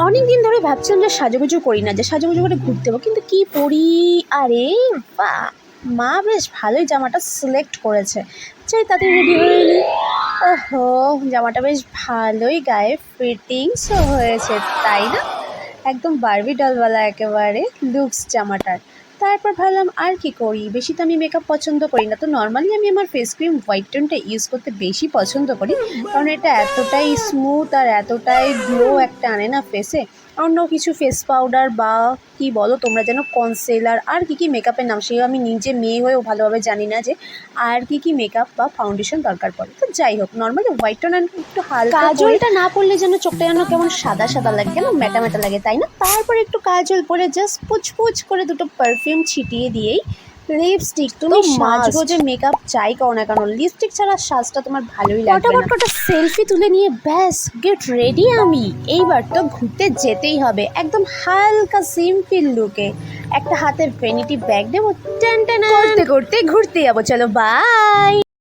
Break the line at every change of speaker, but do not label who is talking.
অনেকদিন ধরে ভাবছিলাম যে সাজুগুজু করি না, যে সাজুগুজু করে ঘুরতে যাবো, কিন্তু কি পরি। আরে বাহ, মা বেশ ভালোই জামাটা সিলেক্ট করেছে। চাই তাড়াতাড়ি রেডি হয়ে নি। ওহো, জামাটা বেশ ভালোই গায়ে ফিটিংসও হয়েছে, তাই না? একদম বারবি ডলওয়ালা একেবারে লুকস জামাটার। তারপর ভাবলাম আর কি করি, বেশি তো আমি মেকআপ পছন্দ করি না, তো নর্মালি আমি আমার ফেস ক্রিম হোয়াইট টোনটা ইউজ করতে বেশি পছন্দ করি, কারণ এটা এতটাই স্মুথ আর এতটাই গ্লো একটা আনে না ফেসে। অন্য কিছু ফেস পাউডার বা কি বলো তোমরা, যেন কনসিলার আর কি কি মেকআপের নাম, সেও আমি নিজে মেয়ে হয়েও ভালোভাবে জানি না যে আর কি কি মেকআপ বা ফাউন্ডেশন দরকার পড়ে। তো যাই হোক, নর্মালি হোয়াইট টোন একটু হালকা কাজলটা না পড়লে যেন চোখটা যেন কেমন সাদা সাদা লাগে, কেন ম্যাটা ম্যাটা লাগে, তাই না? তারপর একটু কাজল পরে জাস্ট পুচ করে দুটো পারফিউম ছিটিয়ে দিয়েই লিপস্টিক। তুমি সাজগোজে মেকআপ চাই করো না কেন, লিপস্টিক ছাড়া সাজটা তোমার ভালোই লাগবে না। কটা সেলফি তুলে নিয়ে ব্যাস গেট রেডি আমি। এইবার তো ঘুরতে যেতেই হবে, একদম হালকা সিম্পল লুকে। একটা হাতে ভ্যানিটি ব্যাগ দেবো, টেন টেন করতে করতে ঘুরতে যাবো। চলো বাই।